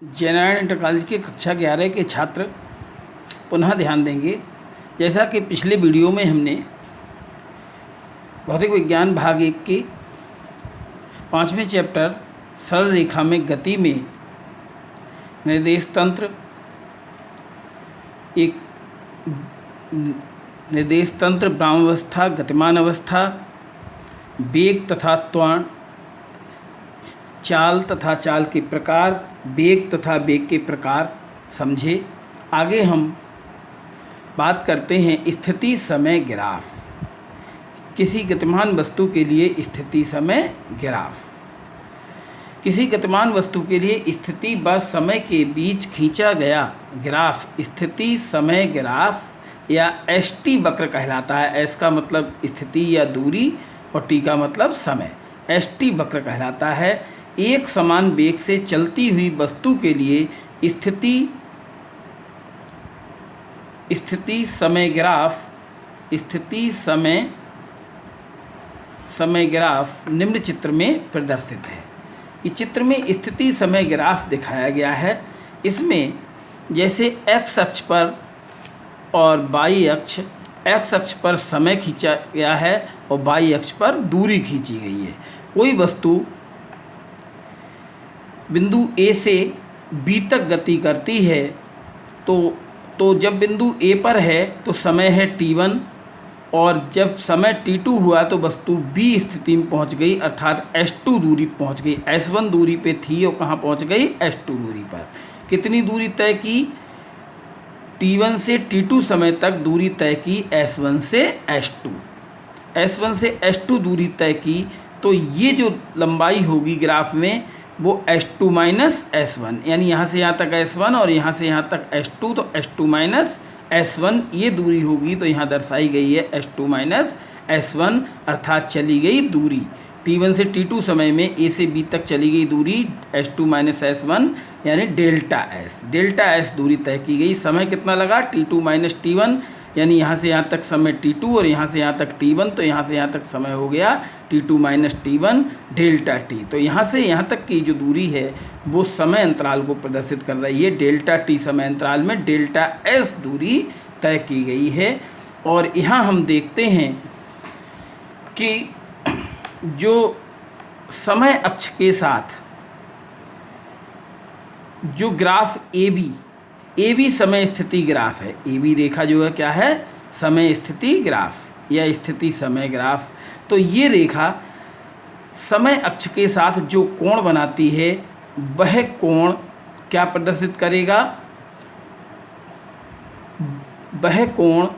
जेनारायण inter college के कक्षा 11 के छात्र पुनः ध्यान देंगे। जैसा कि पिछले वीडियो में हमने भौतिक विज्ञान भाग 1 के 5वें चैप्टर सरल रेखा में गति में निर्देश तंत्र, एक निर्देश तंत्र, भ्राम्यवस्था, गतिमान अवस्था, वेग तथा त्वरण, चाल तथा चाल के प्रकार, वेग तथा वेग के प्रकार समझे। आगे हम बात करते हैं स्थिति समय ग्राफ। किसी गतिमान वस्तु के लिए स्थिति समय ग्राफ। किसी गतिमान वस्तु के लिए स्थिति व समय के बीच खींचा गया ग्राफ स्थिति समय ग्राफ या एसटी वक्र कहलाता है। एस का मतलब स्थिति या दूरी और टी का मतलब समय। एसटी वक्र कहलाता है। एक समान वेग से चलती हुई वस्तु के लिए स्थिति समय ग्राफ निम्न चित्र में प्रदर्शित है। इस चित्र में स्थिति समय ग्राफ दिखाया गया है। इसमें जैसे एक्स अक्ष पर और वाई अक्ष, एक्स अक्ष पर समय खींचा गया है और वाई अक्ष पर दूरी खींची गई है। कोई वस्तु बिंदु ए से बी तक गति करती है तो जब बिंदु ए पर है तो समय है t1 और जब समय t2 हुआ तो वस्तु बी स्थिति में पहुंच गई, अर्थात s2 दूरी पहुंच गई। s1 दूरी पे थी और कहाँ पहुंच गई? s2 दूरी पर। कितनी दूरी तय की? t1 से t2 समय तक दूरी तय की s1 से s2 दूरी तय की। तो ये जो लंबाई होगी ग्राफ में वो s2 माइनस s1, यानी यहाँ से यहाँ तक s1 और यहाँ से यहाँ तक s2, तो s2 माइनस s1 ये दूरी होगी। तो यहाँ दर्शाई गई है s2 माइनस s1, अर्थात चली गई दूरी। t1 से t2 समय में a से b तक चली गई दूरी s2 माइनस s1 यानी डेल्टा s दूरी तय की गई। समय कितना लगा? t2 माइनस t1, यानी यहाँ से यहाँ तक समय t2 और यहाँ से यहाँ तक t1, तो यहाँ से यहाँ तक समय हो गया t2 minus t1 delta t। तो यहाँ से यहाँ तक की जो दूरी है वो समय अंतराल को प्रदर्शित कर रही है। डेल्टा t समय अंतराल में डेल्टा s दूरी तय की गई है। और यहाँ हम देखते हैं कि जो समय अक्ष के साथ जो ग्राफ ए बी समय स्थिति ग्राफ है। ए बी रेखा जो है क्या है? समय स्थिति ग्राफ या स्थिति समय ग्राफ। तो ये रेखा समय अक्ष के साथ जो कोण बनाती है वह कोण क्या प्रदर्शित करेगा? वह कोण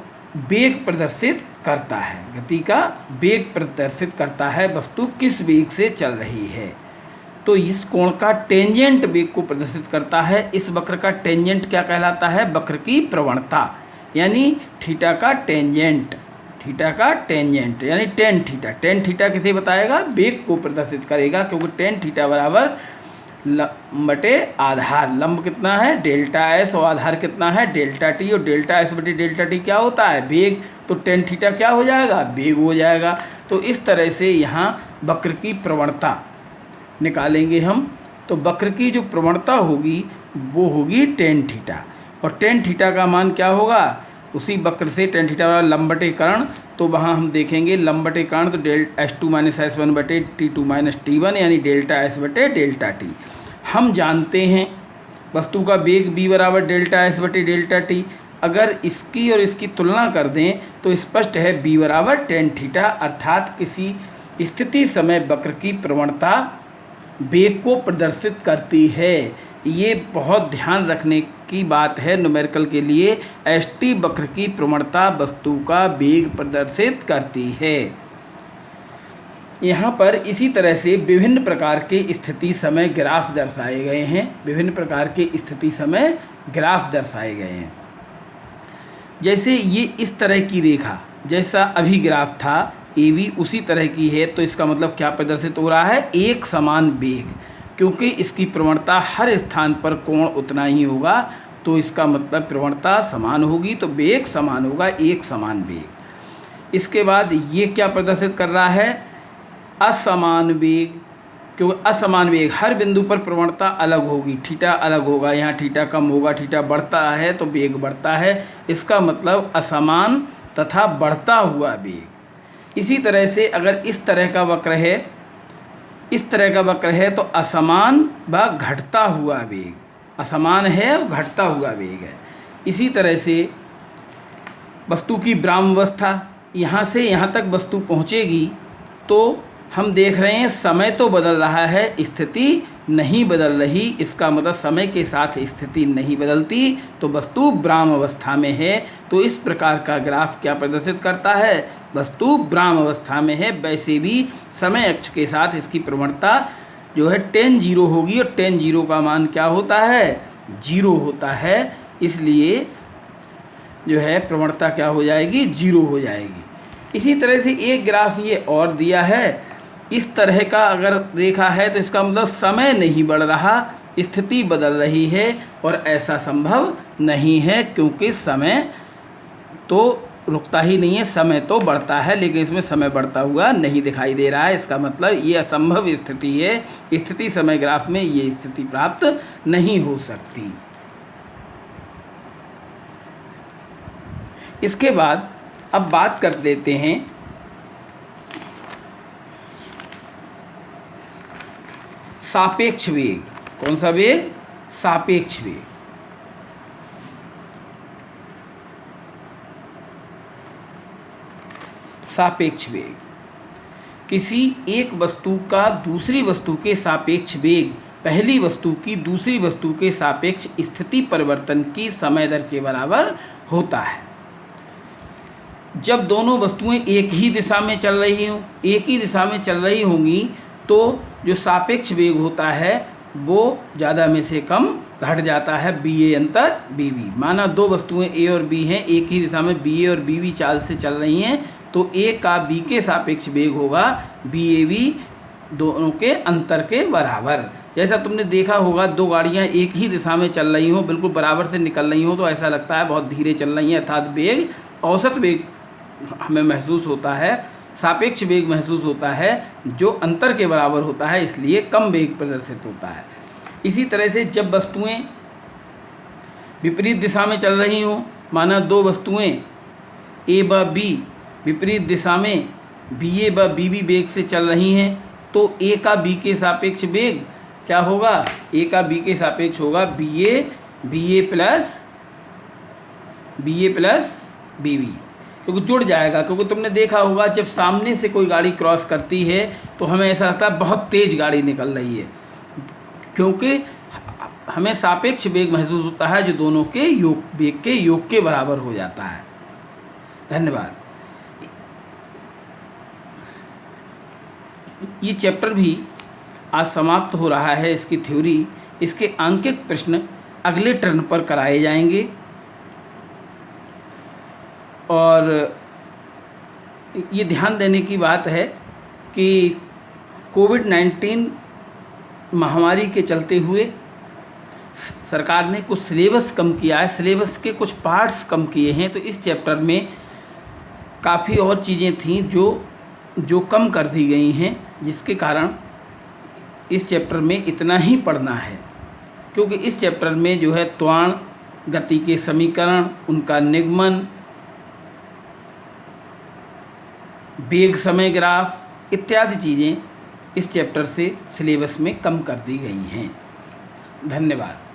वेग प्रदर्शित करता है। गति का वेग प्रदर्शित करता है। वस्तु किस वेग से चल रही है। तो इस कोण का टेंजेंट वेग को प्रदर्शित करता है। इस वक्र का टेंजेंट क्या कहलाता है? वक्र की प्रवणता, यानी थीटा का टेंजेंट यानी टेन थीटा किसे बताएगा? वेग को प्रदर्शित करेगा, क्योंकि टेन थीटा बराबर लंब बटे आधार। लंब कितना है? डेल्टा एस और आधार कितना है? Delta T. और डेल्टा एस बटे डेल्टा टी क्या होता है? वेग। तो टेन थीटा क्या हो जाएगा? वेग हो जाएगा। तो इस तरह से यहाँ वक्र की प्रवणता निकालेंगे हम। तो वक्र की जो प्रवणता होगी वो होगी टेन थीटा। और टेन थीटा का मान क्या होगा? उसी वक्र से टेन थीटा वाला लंब बटे कर्ण, तो वहाँ हम देखेंगे लंब बटे कर्ण, तो s2 माइनस s1 बटे t2 माइनस t1 यानी डेल्टा s बटे डेल्टा t। हम जानते हैं वस्तु का वेग v बराबर डेल्टा s बटे डेल्टा t। अगर इसकी और इसकी तुलना कर दें तो स्पष्ट है v बराबर टेन थीटा, अर्थात किसी स्थिति समय वक्र की प्रवणता वेग को प्रदर्शित करती है। ये बहुत ध्यान रखने की बात है न्यूमेरिकल के लिए। एसटी वक्र की प्रवणता वस्तु का वेग प्रदर्शित करती है। यहाँ पर इसी तरह से विभिन्न प्रकार के स्थिति समय ग्राफ दर्शाए गए हैं। जैसे ये इस तरह की रेखा, जैसा अभी ग्राफ था ए बी, उसी तरह की है। तो इसका मतलब क्या प्रदर्शित हो रहा है? एक समान वेग, क्योंकि इसकी प्रवणता हर स्थान पर कोण उतना ही होगा। तो इसका मतलब प्रवणता समान होगी तो वेग समान होगा, एक समान वेग। इसके बाद ये क्या प्रदर्शित कर रहा है? असमान वेग। क्योंकि असमान वेग, हर बिंदु पर प्रवणता अलग होगी, थीटा अलग होगा, यहाँ थीटा कम होगा, थीटा बढ़ता है तो वेग बढ़ता है, इसका मतलब असमान तथा बढ़ता हुआ वेग। इसी तरह से अगर इस तरह का वक्र है, इस तरह का वक्र है तो असमान व घटता हुआ वेग, असमान है और घटता हुआ वेग है। इसी तरह से वस्तु की ब्राह्मावस्था, यहाँ से यहाँ तक वस्तु पहुँचेगी तो हम देख रहे हैं समय तो बदल रहा है, स्थिति नहीं बदल रही। इसका मतलब समय के साथ स्थिति नहीं बदलती, तो वस्तु ब्राह्मावस्था में है। तो इस प्रकार का ग्राफ क्या प्रदर्शित करता है, वस्तु ब्राह्मावस्था में है। वैसे भी समय अक्ष के साथ इसकी प्रवणता जो है tan 0 होगी, और tan 0 का मान क्या होता है, 0 होता है। इसलिए जो है प्रवणता क्या हो जाएगी, 0 हो जाएगी। इसी तरह से एक ग्राफ ये और दिया है, इस तरह का अगर रेखा है तो इसका मतलब समय नहीं बढ़ रहा, स्थिति बदल रही है, और ऐसा संभव नहीं है क्योंकि समय तो रुकता ही नहीं है, समय तो बढ़ता है, लेकिन इसमें समय बढ़ता हुआ नहीं दिखाई दे रहा है। इसका मतलब ये असंभव स्थिति है, स्थिति समय ग्राफ में ये स्थिति प्राप्त नहीं हो सकती। इसके बाद अब बात कर देते हैं सापेक्ष वेग। कौन सा वेग, सापेक्ष वेग। सापेक्ष वेग किसी एक वस्तु का दूसरी वस्तु के सापेक्ष वेग पहली वस्तु की दूसरी वस्तु के सापेक्ष स्थिति परिवर्तन की समय दर के बराबर होता है। जब दोनों वस्तुएं एक ही दिशा में चल रही हों, एक ही दिशा में चल रही होंगी, तो जो सापेक्ष वेग होता है वो ज़्यादा में से कम घट जाता है, बी ए अंतर बी बी। माना दो वस्तुएं ए और बी हैं, एक ही दिशा में बी ए और बी बी चाल से चल रही हैं, तो ए का बी के सापेक्ष वेग होगा बी ए बी दोनों के अंतर के बराबर। जैसा तुमने देखा होगा, दो गाड़ियां एक ही दिशा में चल रही हों, बिल्कुल बराबर से निकल रही हों, तो ऐसा लगता है बहुत धीरे चल रही हैं, अर्थात वेग, औसत वेग हमें महसूस होता है, सापेक्ष वेग महसूस होता है जो अंतर के बराबर होता है, इसलिए कम वेग प्रदर्शित होता है। इसी तरह से जब वस्तुएं विपरीत दिशा में चल रही हों, माना दो वस्तुएं ए व बी विपरीत दिशा में बी ए व बी बी वेग से चल रही हैं, तो ए का बी के सापेक्ष वेग क्या होगा, ए का बी के सापेक्ष होगा बी ए प्लस बी बी, क्योंकि जुड़ जाएगा। क्योंकि तुमने देखा होगा जब सामने से कोई गाड़ी क्रॉस करती है तो हमें ऐसा लगता है बहुत तेज़ गाड़ी निकल रही है, क्योंकि हमें सापेक्ष वेग महसूस होता है जो दोनों के वेग के योग के बराबर हो जाता है। धन्यवाद। ये चैप्टर भी आज समाप्त हो रहा है, इसकी थ्योरी, इसके आंकिक प्रश्न अगले टर्न पर कराए जाएंगे। और ये ध्यान देने की बात है कि कोविड-19 महामारी के चलते हुए सरकार ने कुछ सिलेबस कम किया है, सिलेबस के कुछ पार्ट्स कम किए हैं, तो इस चैप्टर में काफ़ी और चीज़ें थीं जो कम कर दी गई हैं, जिसके कारण इस चैप्टर में इतना ही पढ़ना है। क्योंकि इस चैप्टर में जो है त्वरण, गति के समीकरण, उनका निगमन, वेग समय ग्राफ इत्यादि चीज़ें इस चैप्टर से सिलेबस में कम कर दी गई हैं। धन्यवाद।